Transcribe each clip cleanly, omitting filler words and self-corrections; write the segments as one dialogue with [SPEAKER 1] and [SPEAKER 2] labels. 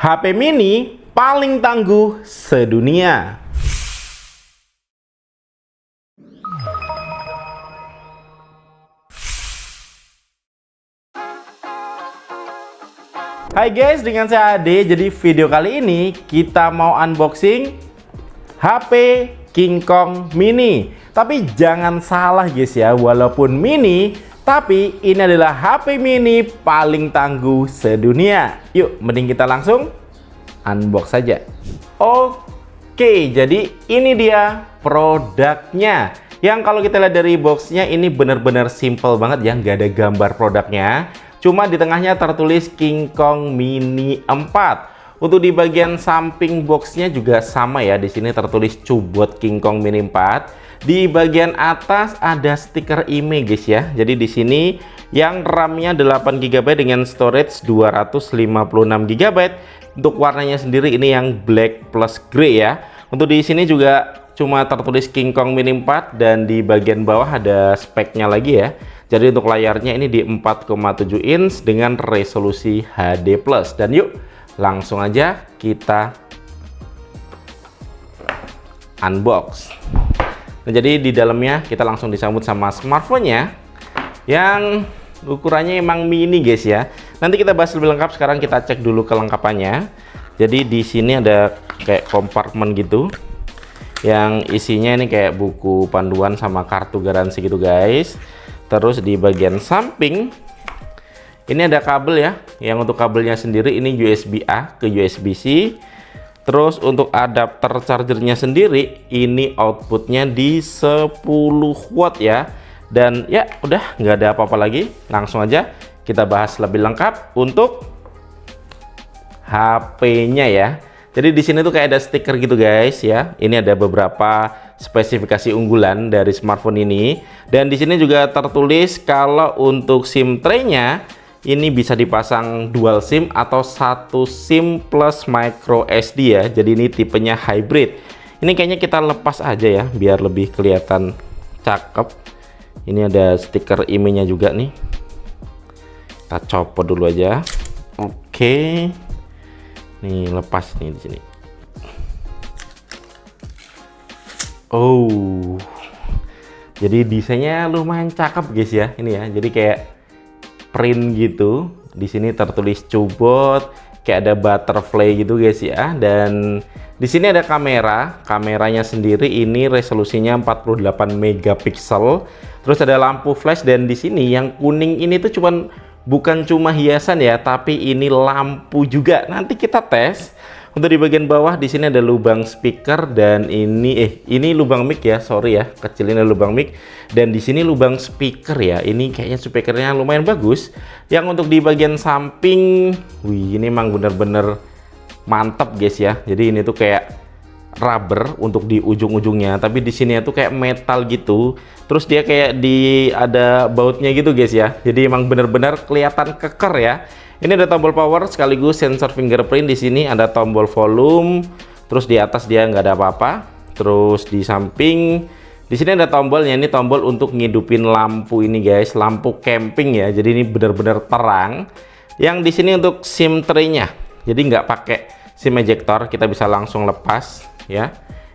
[SPEAKER 1] HP mini paling tangguh sedunia. Hai guys, dengan saya Ade. Jadi video kali ini kita mau unboxing HP King Kong Mini. Tapi jangan salah guys ya, walaupun mini, tapi ini adalah HP mini paling tangguh sedunia. Yuk, mending kita langsung unbox saja. Oke, jadi ini dia produknya. Yang kalau kita lihat dari boxnya ini benar-benar simple banget ya, nggak ada gambar produknya. Cuma di tengahnya tertulis King Kong Mini 4. Untuk di bagian samping boxnya juga sama ya, di sini tertulis Cubot King Kong Mini 4. Di bagian atas ada stiker IMEI guys ya. Jadi di sini yang RAM-nya 8 GB dengan storage 256 GB. Untuk warnanya sendiri ini yang black plus grey ya. Untuk di sini juga cuma tertulis King Kong Mini 4 dan di bagian bawah ada speknya lagi ya. Jadi untuk layarnya ini di 4,7 inch dengan resolusi HD+. Dan yuk langsung aja kita unbox. Nah, jadi di dalamnya kita langsung disambut sama smartphone-nya yang ukurannya emang mini guys ya. Nanti kita bahas lebih lengkap, sekarang kita cek dulu kelengkapannya. Jadi di sini ada kayak kompartemen gitu yang isinya ini kayak buku panduan sama kartu garansi gitu guys. Terus di bagian samping ini ada kabel ya, yang untuk kabelnya sendiri ini USB A ke USB C. Terus untuk adapter chargernya sendiri ini outputnya di 10 watt ya. Dan ya udah nggak ada apa-apa lagi, langsung aja kita bahas lebih lengkap untuk HP-nya ya. Jadi di sini tuh kayak ada stiker gitu guys ya. Ini ada beberapa spesifikasi unggulan dari smartphone ini. Dan di sini juga tertulis kalau untuk SIM tray-nya ini bisa dipasang dual SIM atau satu SIM plus micro SD ya. Jadi ini tipenya hybrid. Ini kayaknya kita lepas aja ya biar lebih kelihatan cakep. Ini ada stiker IMEI-nya juga nih. Kita copot dulu aja. Oke. Nih lepas nih di sini. Oh. Jadi desainnya lumayan cakep guys ya. Ini ya. Jadi kayak print gitu. Di sini tertulis Cubot, kayak ada butterfly gitu guys ya. Dan di sini ada kamera. Kameranya sendiri ini resolusinya 48 megapiksel. Terus ada lampu flash dan di sini yang kuning ini tuh bukan cuma hiasan ya, tapi ini lampu juga. Nanti kita tes. Untuk di bagian bawah di sini ada lubang speaker dan ini lubang mic ya, sorry ya, kecilin lubang mic. Dan di sini lubang speaker ya. Ini kayaknya speakernya lumayan bagus. Yang untuk di bagian samping, wih ini emang bener-bener mantap guys ya. Jadi ini tuh kayak rubber untuk di ujung-ujungnya, tapi di sini tuh kayak metal gitu. Terus dia kayak ada bautnya gitu guys ya. Jadi emang bener-bener kelihatan keker ya. Ini ada tombol power sekaligus sensor fingerprint. Di sini ada tombol volume. Terus di atas dia nggak ada apa-apa. Terus di samping di sini ada tombolnya. Ini tombol untuk ngidupin lampu ini guys, lampu camping ya. Jadi ini bener-bener terang. Yang di sini untuk SIM tray-nya. Jadi nggak pakai SIM ejector, kita bisa langsung lepas ya.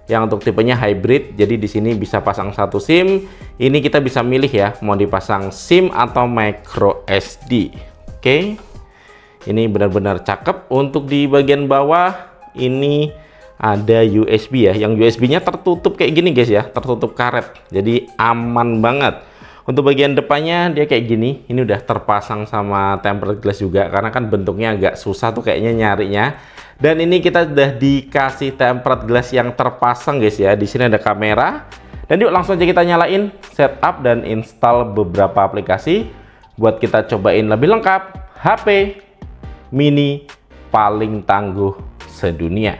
[SPEAKER 1] Yang untuk tipenya hybrid, jadi di sini bisa pasang satu SIM. Ini kita bisa milih ya, mau dipasang SIM atau micro SD. Oke. Ini benar-benar cakep. Untuk di bagian bawah ini ada USB ya. Yang USB-nya tertutup kayak gini guys ya, tertutup karet. Jadi aman banget. Untuk bagian depannya dia kayak gini. Ini udah terpasang sama tempered glass juga, karena kan bentuknya agak susah tuh kayaknya nyarinya. Dan ini kita udah dikasih tempered glass yang terpasang guys ya. Di sini ada kamera. Dan yuk langsung aja kita nyalain, setup dan install beberapa aplikasi buat kita cobain lebih lengkap HP mini paling tangguh sedunia.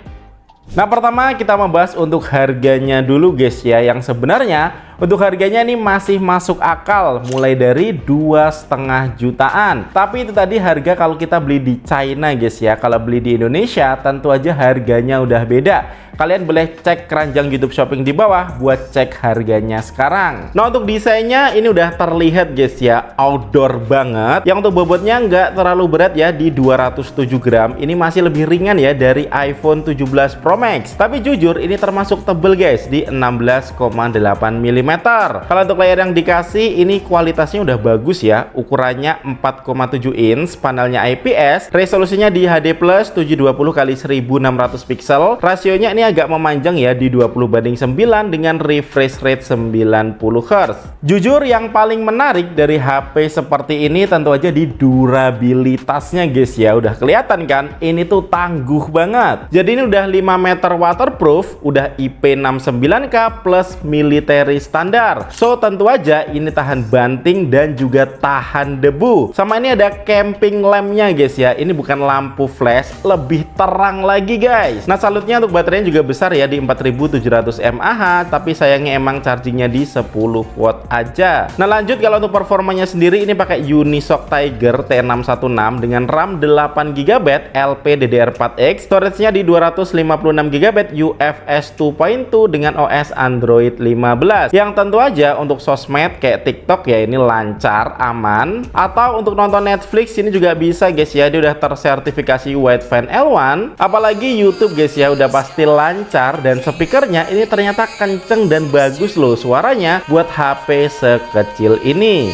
[SPEAKER 1] Nah, pertama kita membahas untuk harganya dulu guys ya, yang sebenarnya Untuk harganya ini masih masuk akal, mulai dari 2,5 jutaan. Tapi itu tadi harga kalau kita beli di China guys ya. Kalau beli di Indonesia tentu aja harganya udah beda. Kalian boleh cek keranjang YouTube Shopping di bawah buat cek harganya sekarang. Nah, untuk desainnya ini udah terlihat guys ya, outdoor banget. Yang untuk bobotnya nggak terlalu berat ya, di 207 gram. Ini masih lebih ringan ya dari iPhone 17 Pro Max. Tapi jujur ini termasuk tebel guys, di 16,8 mm. Kalau untuk layar yang dikasih ini kualitasnya udah bagus ya. Ukurannya 4,7 inch, panelnya IPS, resolusinya di HD+ 720x1600 pixel. Rasionya ini agak memanjang ya, di 20:9 dengan refresh rate 90 Hz. Jujur yang paling menarik dari HP seperti ini tentu aja di durabilitasnya guys ya. Udah kelihatan kan, ini tuh tangguh banget. Jadi ini udah 5 meter waterproof, udah IP69K plus military standar. So tentu aja ini tahan banting dan juga tahan debu. Sama ini ada camping lampnya guys ya. Ini bukan lampu flash, lebih terang lagi guys. Nah, salutnya untuk baterainya juga besar ya, di 4700 mAh, tapi sayangnya emang chargingnya di 10 watt aja. Nah, lanjut kalau untuk performanya sendiri ini pakai Unisoc Tiger T616 dengan RAM 8GB LPDDR4X, storage-nya di 256GB UFS 2.2 dengan OS Android 15. Yang tentu aja untuk sosmed kayak TikTok ya ini lancar, aman. Atau untuk nonton Netflix ini juga bisa guys ya, dia udah tersertifikasi Wideband L1. Apalagi YouTube guys ya, udah pasti lancar, dan speakernya ini ternyata kenceng dan bagus loh suaranya buat HP sekecil ini.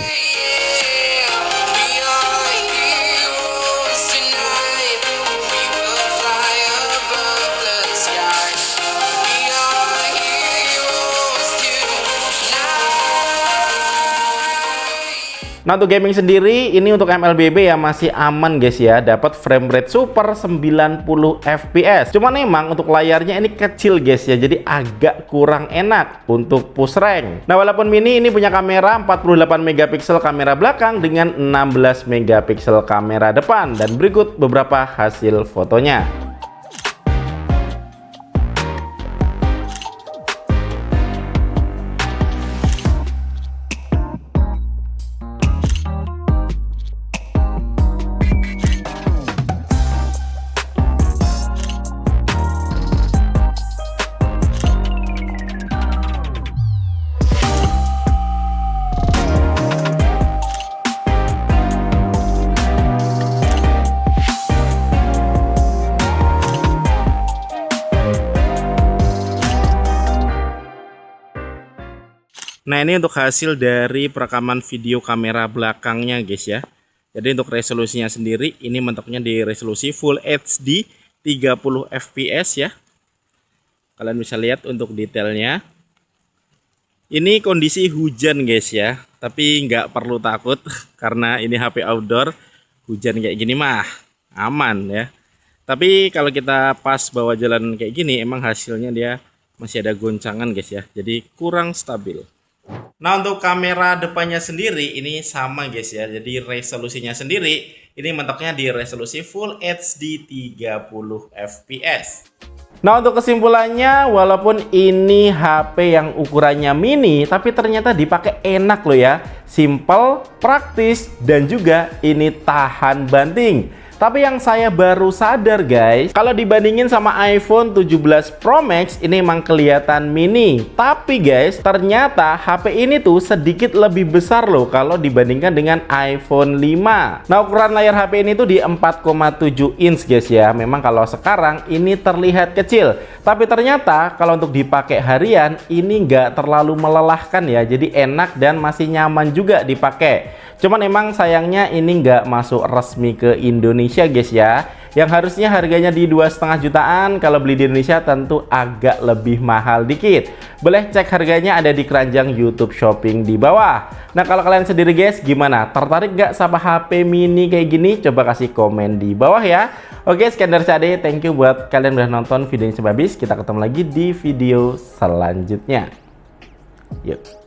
[SPEAKER 1] Nah, untuk gaming sendiri ini untuk MLBB ya masih aman guys ya, dapat frame rate super 90 fps. Cuman emang untuk layarnya ini kecil guys ya, jadi agak kurang enak untuk push rank. Nah, walaupun mini ini punya kamera 48 megapiksel kamera belakang dengan 16 megapiksel kamera depan, dan berikut beberapa hasil fotonya. Nah, ini untuk hasil dari perekaman video kamera belakangnya guys ya. Jadi untuk resolusinya sendiri ini mentoknya di resolusi Full HD 30 fps ya. Kalian bisa lihat untuk detailnya. Ini kondisi hujan guys ya, tapi nggak perlu takut karena ini HP outdoor. Hujan kayak gini mah aman ya. Tapi kalau kita pas bawa jalan kayak gini emang hasilnya dia masih ada goncangan guys ya. Jadi kurang stabil. Nah, untuk kamera depannya sendiri ini sama guys ya. Jadi resolusinya sendiri ini mentoknya di resolusi Full HD 30 fps. Nah, untuk kesimpulannya, walaupun ini HP yang ukurannya mini, tapi ternyata dipakai enak loh ya. Simple, praktis, dan juga ini tahan banting. Tapi yang saya baru sadar guys, kalau dibandingin sama iPhone 17 Pro Max ini emang kelihatan mini. Tapi guys, ternyata HP ini tuh sedikit lebih besar loh kalau dibandingkan dengan iPhone 5. Nah, ukuran layar HP ini tuh di 4,7 inch guys ya. Memang kalau sekarang ini terlihat kecil, tapi ternyata kalau untuk dipakai harian ini nggak terlalu melelahkan ya. Jadi enak dan masih nyaman juga dipakai. Cuman emang sayangnya ini nggak masuk resmi ke Indonesia guys ya. Yang harusnya harganya di 2,5 jutaan, kalau beli di Indonesia tentu agak lebih mahal dikit. Boleh cek harganya ada di keranjang YouTube Shopping di bawah. Nah, kalau kalian sendiri guys gimana? Tertarik nggak sama HP mini kayak gini? Coba kasih komen di bawah ya. Oke, sekian dari saya. Thank you buat kalian udah nonton videonya sampai habis. Kita ketemu lagi di video selanjutnya. Yuk.